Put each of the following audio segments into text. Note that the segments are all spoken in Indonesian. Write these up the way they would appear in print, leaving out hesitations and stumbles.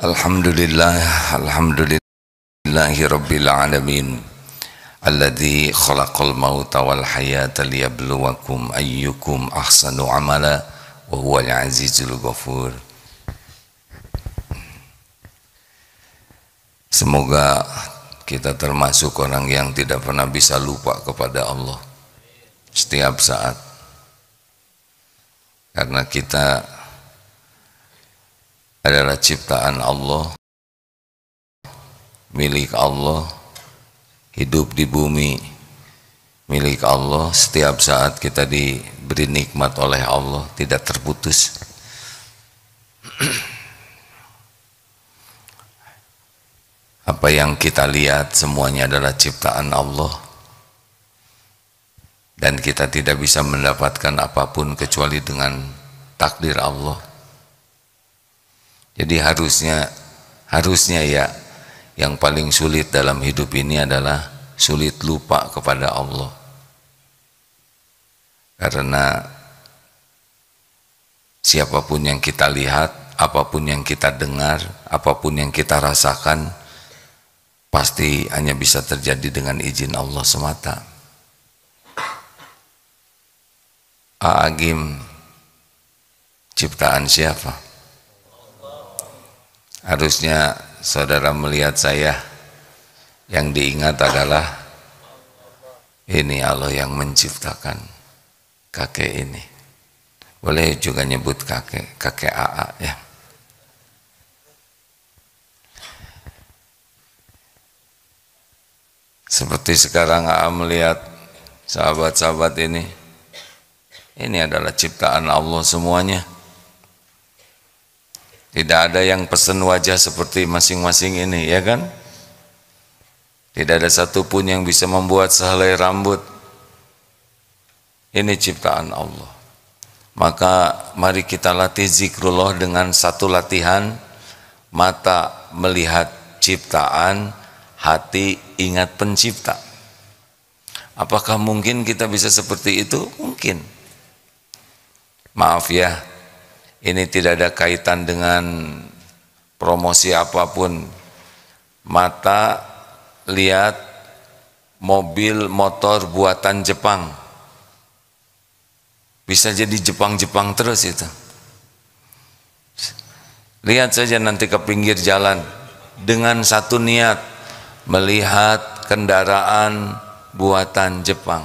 Alhamdulillahi rabbil alamin alladzi khalaqal mauta wal hayata liyabluwakum ayyukum ahsanu amala wa huwal azizul ghafur. Semoga kita termasuk orang yang tidak pernah bisa lupa kepada Allah setiap saat, karena kita adalah ciptaan Allah, milik Allah, hidup di bumi milik Allah. Setiap saat kita diberi nikmat oleh Allah, tidak terputus. Apa yang kita lihat semuanya adalah ciptaan Allah, dan kita tidak bisa mendapatkan apapun kecuali dengan takdir Allah. Jadi harusnya ya, yang paling sulit dalam hidup ini adalah sulit lupa kepada Allah. Karena siapapun yang kita lihat, apapun yang kita dengar, apapun yang kita rasakan, pasti hanya bisa terjadi dengan izin Allah semata. Agim ciptaan siapa? Harusnya saudara melihat saya, yang diingat adalah ini Allah yang menciptakan kakek ini. Boleh juga nyebut kakek AA ya. Seperti sekarang AA melihat sahabat-sahabat ini adalah ciptaan Allah semuanya. Tidak ada yang pesen wajah seperti masing-masing ini, ya kan? Tidak ada satupun yang bisa membuat sehelai rambut. Ini ciptaan Allah. Maka mari kita latih zikrullah dengan satu latihan: mata melihat ciptaan, hati ingat pencipta. Apakah mungkin kita bisa seperti itu? Mungkin. Maaf ya, ini tidak ada kaitan dengan promosi apapun. Mata lihat mobil motor buatan Jepang, bisa jadi Jepang-Jepang terus itu. Lihat saja nanti ke pinggir jalan dengan satu niat, melihat kendaraan buatan Jepang,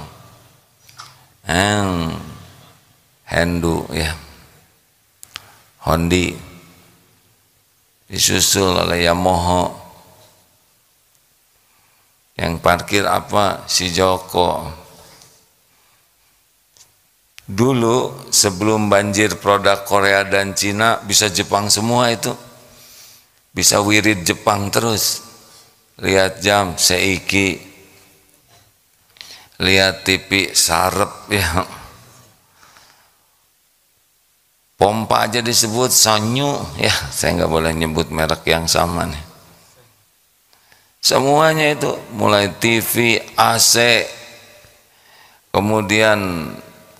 Hendu ya, Hondi, disusul oleh Yamaha, yang parkir apa? Si Joko. Dulu sebelum banjir produk Korea dan Cina, bisa Jepang semua itu, bisa wirid Jepang terus. Lihat jam Seiki, lihat TV Sarep ya, pompa aja disebut Sanyu ya, saya nggak boleh nyebut merek yang sama nih. Semuanya itu, mulai TV, AC, kemudian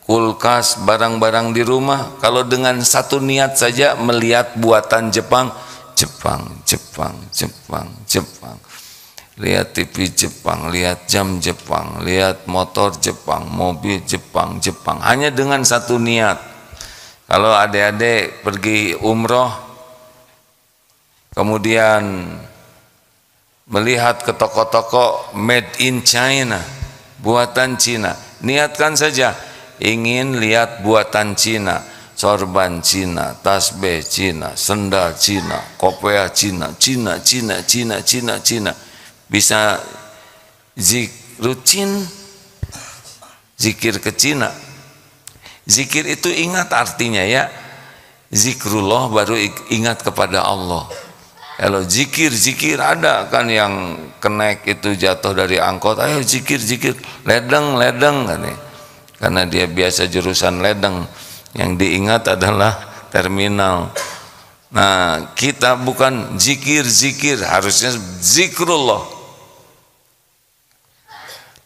kulkas, barang-barang di rumah, kalau dengan satu niat saja melihat buatan Jepang, lihat TV Jepang, lihat jam Jepang, lihat motor Jepang, mobil Jepang, hanya dengan satu niat. Kalau adik-adik pergi umroh, kemudian melihat ke toko-toko made in China, buatan Cina, niatkan saja ingin lihat buatan Cina, sorban Cina, tasbih Cina, sendal Cina, kopiah Cina, bisa zikir ke Cina. Zikir itu ingat artinya ya, zikrullah baru ingat kepada Allah. Kalau zikir ada kan yang kenaik itu jatuh dari angkot, ayo zikir, ledeng kan ya. Karena dia biasa jurusan ledeng, yang diingat adalah terminal. Nah, kita bukan zikir, harusnya zikrullah.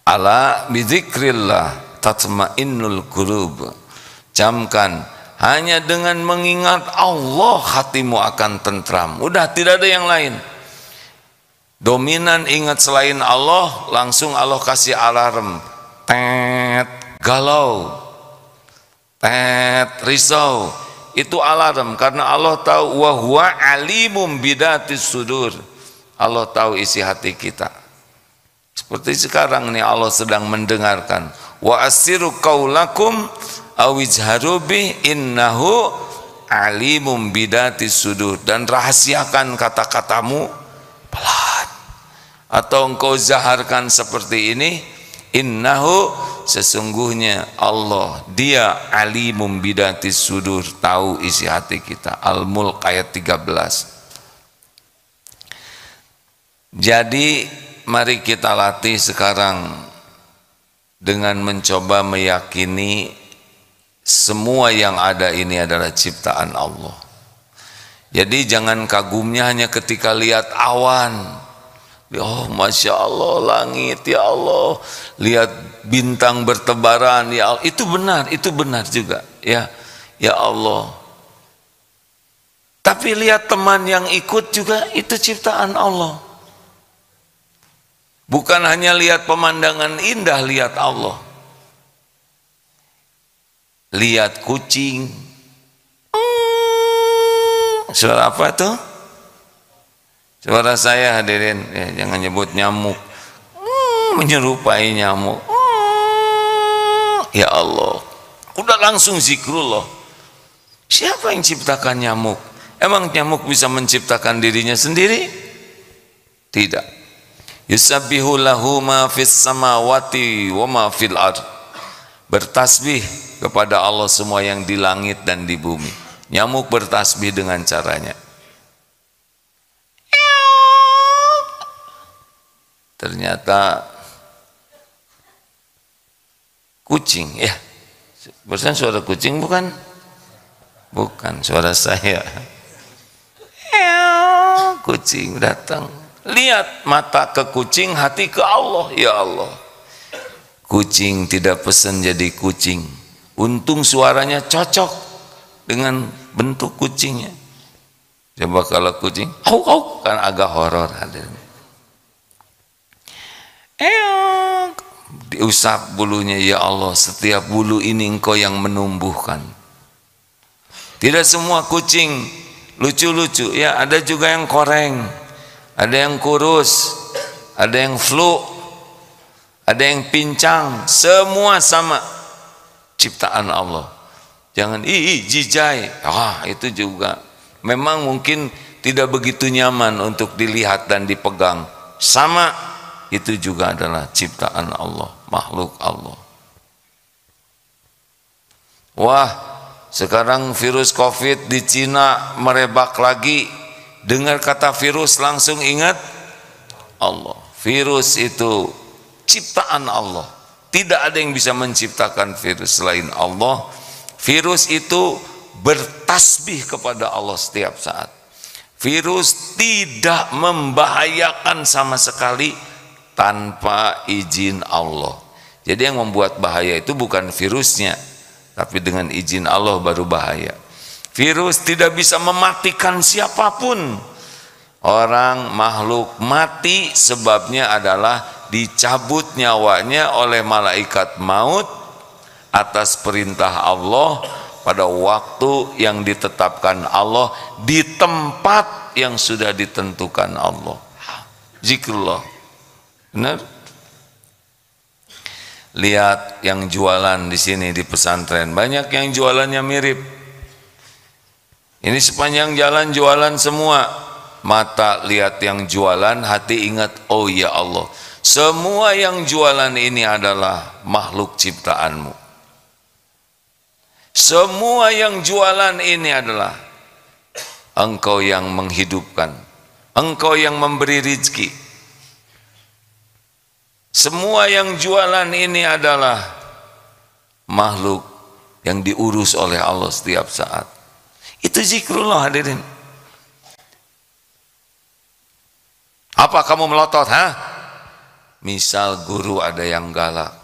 Ala bizikrillah tatmainnul qulub. Camkan, Hanya dengan mengingat Allah hatimu akan tentram. Udah, tidak ada yang lain. Dominan ingat selain Allah, langsung Allah kasih alarm. Tet, galau. Tet, risau. Itu alarm, karena Allah tahu wa huwa alimum bidatis sudur. Allah tahu isi hati kita. Seperti sekarang nih Allah sedang mendengarkan. Wa asiru qaulakum awijharu bi innahu alimum bidatis sudur. Dan rahasiakan kata-katamu pelan. Atau engkau zaharkan seperti ini, innahu, sesungguhnya Allah, dia alimum bidatis sudur, tahu isi hati kita. Al-Mulk ayat 13. Jadi mari kita latih sekarang dengan mencoba meyakini semua yang ada ini adalah ciptaan Allah. Jadi jangan kagumnya hanya ketika lihat awan. Oh Masya Allah langit, ya Allah, lihat bintang bertebaran, ya Allah. Itu benar juga, ya Allah. Tapi lihat teman yang ikut juga, itu ciptaan Allah. Bukan hanya lihat pemandangan indah, lihat Allah. Lihat kucing. Suara apa itu? Suara saya hadirin, ya, jangan nyebut nyamuk. Menyerupai nyamuk. Ya Allah. Udah langsung zikrullah. Siapa yang ciptakan nyamuk? Emang nyamuk bisa menciptakan dirinya sendiri? Tidak. Yusabbihu lahu ma fis samawati wa ma fil ard. Bertasbih kepada Allah semua yang di langit dan di bumi. Nyamuk bertasbih dengan caranya. Ternyata kucing, ya. Barusan suara kucing bukan? Bukan, suara saya. Kucing datang. Lihat mata ke kucing, hati ke Allah. Ya Allah. Kucing tidak pesan jadi kucing. Untung suaranya cocok dengan bentuk kucingnya. Coba kalau kucing, au, kan agak horor hadirin. Diusap bulunya, ya Allah, setiap bulu ini Engkau yang menumbuhkan. Tidak semua kucing lucu-lucu, ya, ada juga yang koreng, ada yang kurus, ada yang flu, ada yang pincang, semua sama ciptaan Allah. Jangan jijai, itu juga memang mungkin tidak begitu nyaman untuk dilihat dan dipegang, sama, itu juga adalah ciptaan Allah, makhluk Allah. Wah, sekarang virus COVID di Cina merebak lagi. Dengar kata virus langsung ingat Allah. Virus itu ciptaan Allah. Tidak ada yang bisa menciptakan virus selain Allah. Virus itu bertasbih kepada Allah setiap saat. Virus tidak membahayakan sama sekali tanpa izin Allah. Jadi yang membuat bahaya itu bukan virusnya, tapi dengan izin Allah baru bahaya. Virus tidak bisa mematikan siapapun. Orang makhluk mati sebabnya adalah dicabut nyawanya oleh malaikat maut atas perintah Allah pada waktu yang ditetapkan Allah di tempat yang sudah ditentukan Allah. Zikrullah. Benar? Lihat yang jualan di sini di pesantren, banyak yang jualannya mirip. Ini sepanjang jalan jualan semua. Mata lihat yang jualan, hati ingat, oh ya Allah, semua yang jualan ini adalah makhluk ciptaanmu. Semua yang jualan ini adalah Engkau yang menghidupkan, Engkau yang memberi rezeki. Semua yang jualan ini adalah makhluk yang diurus oleh Allah setiap saat. Itu zikrullah hadirin. Apa kamu melotot? Misal guru ada yang galak.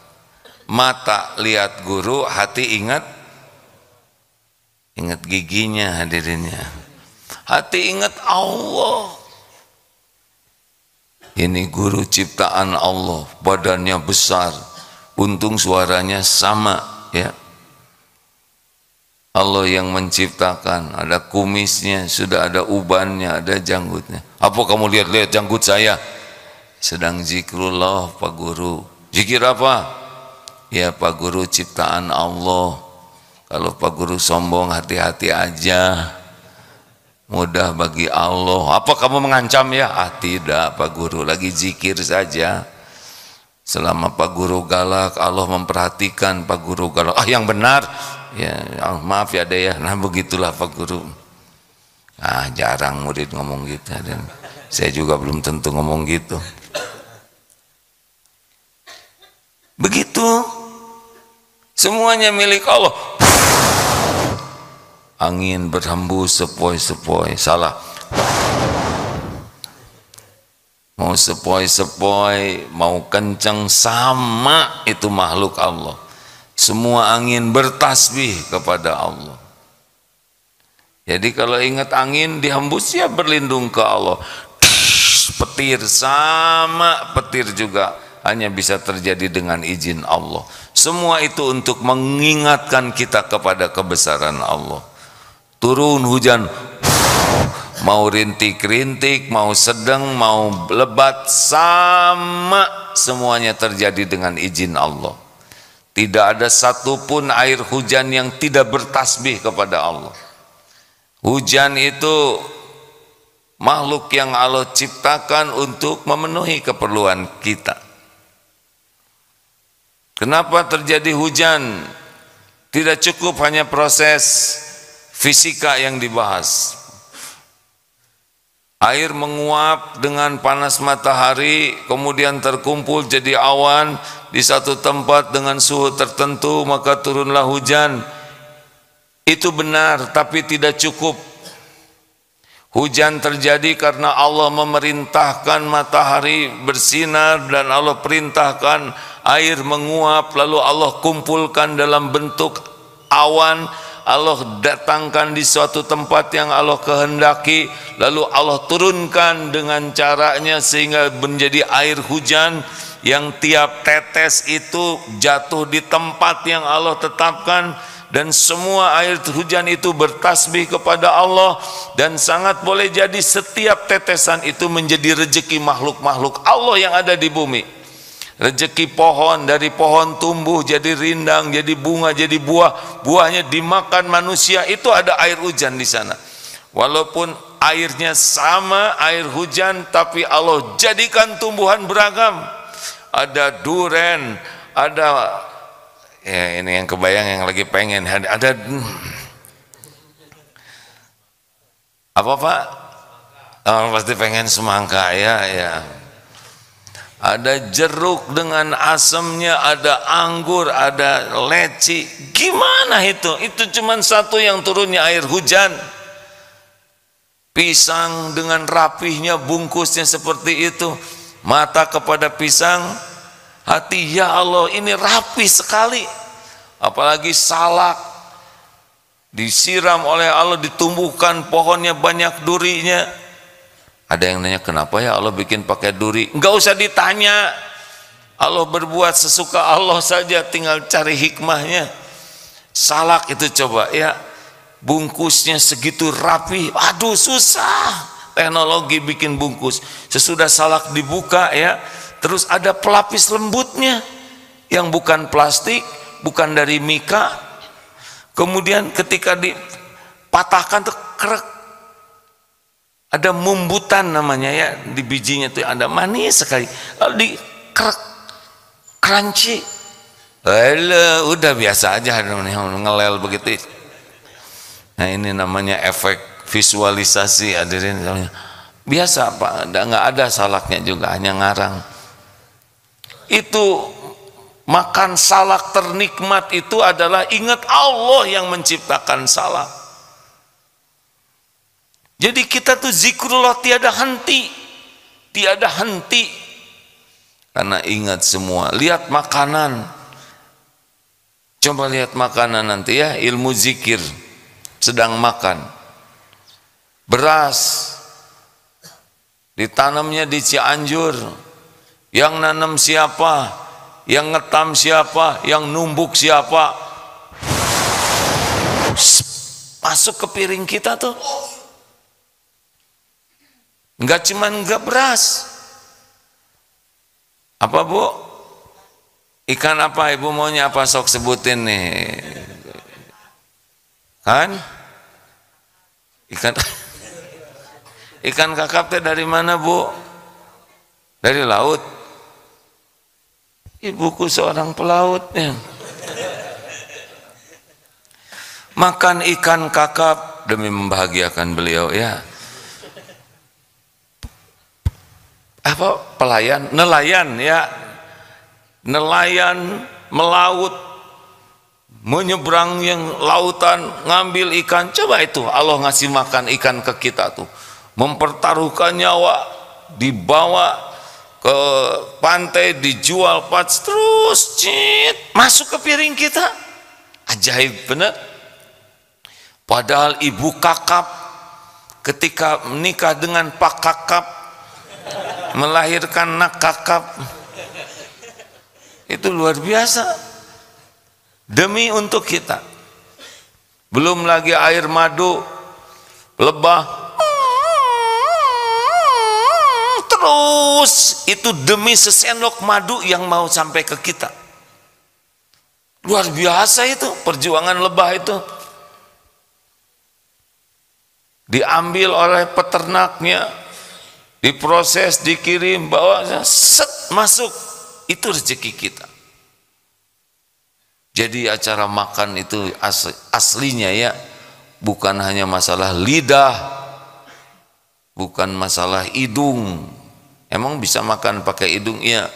Mata lihat guru, hati ingat ingat giginya hadirinnya. Hati ingat Allah. Ini guru ciptaan Allah, badannya besar, untung suaranya sama ya. Allah yang menciptakan, ada kumisnya, sudah ada ubannya, ada janggutnya. Apa kamu lihat-lihat janggut saya? Sedang zikrullah Pak Guru. Zikir apa? Ya Pak Guru ciptaan Allah. Kalau Pak Guru sombong hati-hati aja. Mudah bagi Allah. Apa kamu mengancam ya? Tidak Pak Guru, lagi zikir saja. Selama Pak Guru galak, Allah memperhatikan Pak Guru galak. Yang benar. Ya, maaf ya deh ya. Nah begitulah Pak Guru. Jarang murid ngomong gitu. Dan saya juga belum tentu ngomong gitu. Begitu. Semuanya milik Allah. Angin berhembus sepoi-sepoi. Salah. Mau sepoi-sepoi, mau kencang, sama itu makhluk Allah. Semua angin bertasbih kepada Allah. Jadi kalau ingat angin dihembus ya berlindung ke Allah. Petir sama petir juga hanya bisa terjadi dengan izin Allah. Semua itu untuk mengingatkan kita kepada kebesaran Allah. Turun hujan, mau rintik-rintik, mau sedang, mau lebat, sama semuanya terjadi dengan izin Allah. Tidak ada satupun air hujan yang tidak bertasbih kepada Allah. Hujan itu makhluk yang Allah ciptakan untuk memenuhi keperluan kita. Kenapa terjadi hujan? Tidak cukup hanya proses fisika yang dibahas. Air menguap dengan panas matahari, kemudian terkumpul jadi awan di satu tempat dengan suhu tertentu, maka turunlah hujan. Itu benar, tapi tidak cukup. Hujan terjadi karena Allah memerintahkan matahari bersinar dan Allah perintahkan air menguap, lalu Allah kumpulkan dalam bentuk awan. Allah datangkan di suatu tempat yang Allah kehendaki, lalu Allah turunkan dengan caranya sehingga menjadi air hujan yang tiap tetes itu jatuh di tempat yang Allah tetapkan, dan semua air hujan itu bertasbih kepada Allah. Dan sangat boleh jadi setiap tetesan itu menjadi rezeki makhluk-makhluk Allah yang ada di bumi. Rezeki pohon, dari pohon tumbuh jadi rindang, jadi bunga, jadi buah, buahnya dimakan manusia, itu ada air hujan di sana. Walaupun airnya sama air hujan, tapi Allah jadikan tumbuhan beragam. Ada duren, ada ya ini yang kebayang yang lagi pengen, ada apa Pak? Oh, pasti pengen semangka ya. Ada jeruk dengan asamnya, ada anggur, ada leci. Gimana itu? Itu cuma satu yang turunnya air hujan. Pisang dengan rapihnya, bungkusnya seperti itu. Mata kepada pisang, hati ya Allah ini rapi sekali. Apalagi salak, disiram oleh Allah, ditumbuhkan pohonnya banyak durinya. Ada yang nanya, kenapa ya Allah bikin pakai duri? Enggak usah ditanya. Allah berbuat sesuka Allah saja, tinggal cari hikmahnya. Salak itu coba ya, bungkusnya segitu rapi, aduh susah teknologi bikin bungkus. Sesudah salak dibuka ya, terus ada pelapis lembutnya yang bukan plastik, bukan dari mika. Kemudian ketika dipatahkan tuh krek, ada mumbutan namanya ya, di bijinya tuh ada manis sekali, lalu di krek, crunchy. Udah biasa aja ngelel begitu. Nah ini namanya efek visualisasi, hadirin. Biasa Pak, nggak ada salaknya juga, hanya ngarang. Itu makan salak ternikmat itu adalah ingat Allah yang menciptakan salak. Jadi kita tuh zikrullah tiada henti, tiada henti, karena ingat semua. Lihat makanan, coba lihat makanan nanti ya, ilmu zikir. sedang makan. Beras ditanamnya di Cianjur. Yang nanam siapa? Yang ngetam siapa? Yang numbuk siapa? Masuk ke piring kita tuh. Enggak cuman enggak beras. Apa Bu? Ikan apa Ibu maunya apa, sok sebutin nih. Kan? Ikan kakap teh dari mana Bu? Dari laut. Ibuku seorang pelaut ya. Makan ikan kakap demi membahagiakan beliau ya. Apa nelayan ya, nelayan melaut, menyeberang yang lautan, ngambil ikan. Coba itu Allah ngasih makan ikan ke kita tuh, mempertaruhkan nyawa, dibawa ke pantai, dijual terus masuk ke piring kita. Ajaib bener. Padahal ibu kakap ketika menikah dengan Pak Kakap, melahirkan nak kakap, itu luar biasa demi untuk kita. Belum lagi air madu, lebah, terus itu demi sesendok madu yang mau sampai ke kita. Luar biasa itu perjuangan lebah itu. Diambil oleh peternaknya, diproses, dikirim, bawa, set, masuk. Itu rezeki kita. Jadi acara makan itu aslinya ya, bukan hanya masalah lidah, bukan masalah hidung. Emang bisa makan pakai hidung? Iya.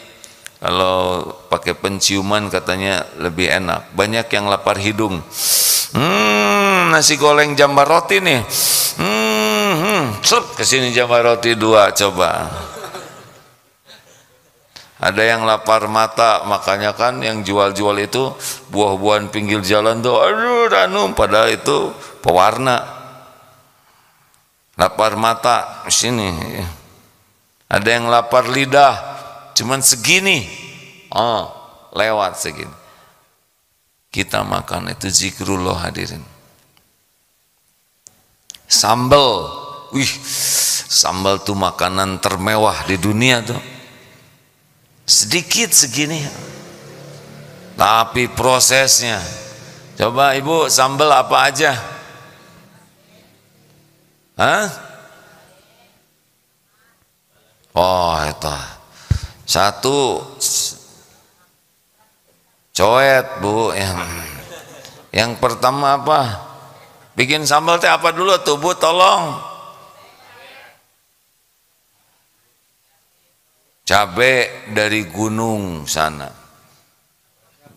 Kalau pakai penciuman katanya lebih enak. Banyak yang lapar hidung. Nasi goreng jambar roti nih. Kesini jambar roti 2 coba. Ada yang lapar mata, makanya kan yang jual-jual itu buah-buahan pinggir jalan tuh, aduh ranum, padahal itu pewarna. Lapar mata sini. Ada yang lapar lidah, cuman segini, lewat segini. Kita makan itu zikrullah hadirin. Sambal, sambal tuh makanan termewah di dunia tuh. Sedikit segini, tapi prosesnya. Coba Ibu sambal apa aja? Hah? Oh itu satu coet Bu. Yang pertama apa? Bikin sambal teh apa dulu tuh Bu, tolong? Cabe dari gunung sana,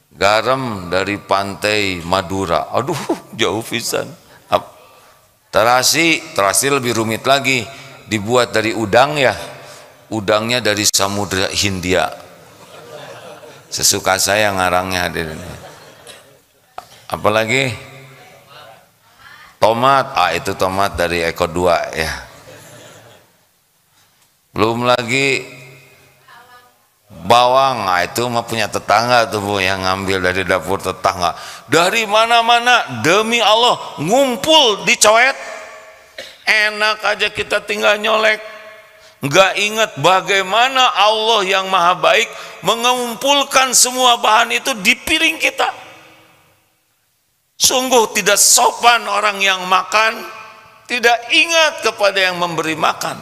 garam dari pantai Madura. Aduh jauh pisan. Terasi lebih rumit lagi, dibuat dari udang ya, udangnya dari Samudra Hindia. Sesuka saya ngarangnya hadirin. Apalagi tomat, itu tomat dari Eko 2 ya. Belum lagi bawang, itu mah punya tetangga tuh Bu, yang ngambil dari dapur tetangga. Dari mana-mana demi Allah ngumpul di coet. Enak aja kita tinggal nyolek. Nggak ingat bagaimana Allah yang maha baik mengumpulkan semua bahan itu di piring kita. Sungguh tidak sopan orang yang makan tidak ingat kepada yang memberi makan.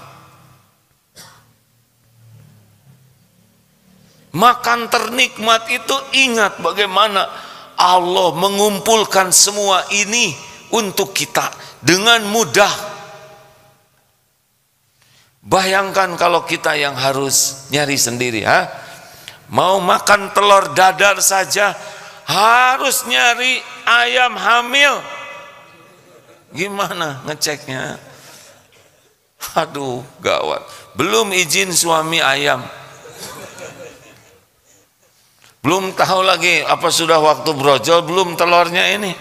Makan ternikmat itu ingat bagaimana Allah mengumpulkan semua ini untuk kita dengan mudah. Bayangkan kalau kita yang harus nyari sendiri, mau makan telur dadar saja harus nyari ayam hamil. Gimana ngeceknya? Aduh gawat. Belum izin suami ayam. Belum tahu lagi apa sudah waktu brojol, belum telurnya ini.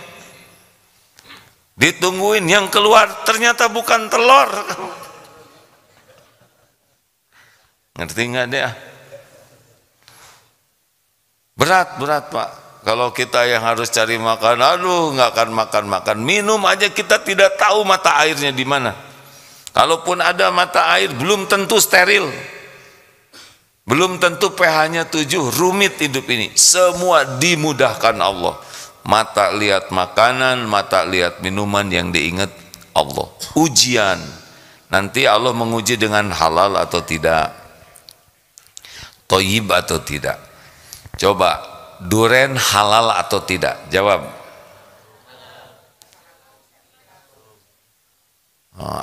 Ditungguin, yang keluar ternyata bukan telur. Ngerti nggak deh? Berat Pak. Kalau kita yang harus cari makan, aduh nggak akan makan. Minum aja kita tidak tahu mata airnya di mana. Kalaupun ada mata air, belum tentu steril. Belum tentu pH-nya 7, rumit hidup ini. Semua dimudahkan Allah. Mata lihat makanan, mata lihat minuman, yang diingat Allah. Ujian, nanti Allah menguji dengan halal atau tidak, thayyib atau tidak. Coba, duren halal atau tidak? Jawab.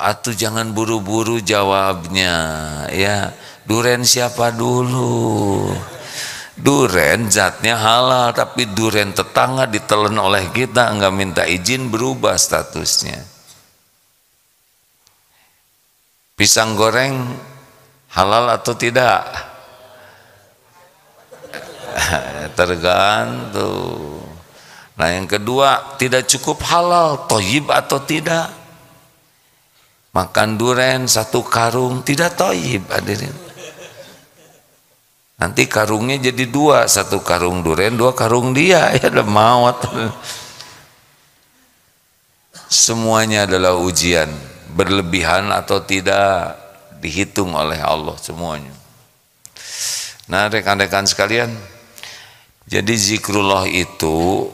Atuh jangan buru-buru jawabnya, ya. Duren siapa dulu? Duren zatnya halal, tapi duren tetangga ditelan oleh kita, enggak minta izin, berubah statusnya. Pisang goreng halal atau tidak? Tergantung. Nah, yang kedua, tidak cukup halal, thayyib atau tidak? Makan duren 1 karung tidak thayyib, hadirin. Nanti karungnya jadi 2, 1 karung duren, 2 karung dia, ya udah maut. Semuanya adalah ujian, berlebihan atau tidak dihitung oleh Allah semuanya. Nah, rekan-rekan sekalian, jadi zikrullah itu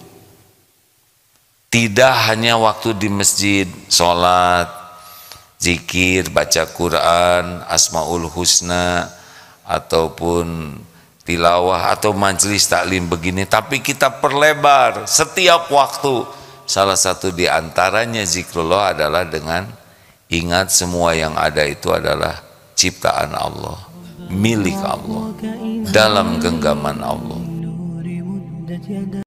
tidak hanya waktu di masjid, sholat, zikir, baca Quran, Asmaul Husna, ataupun tilawah atau majelis taklim begini, tapi kita perlebar setiap waktu. Salah satu di antaranya zikrullah adalah dengan ingat semua yang ada itu adalah ciptaan Allah, milik Allah, dalam genggaman Allah.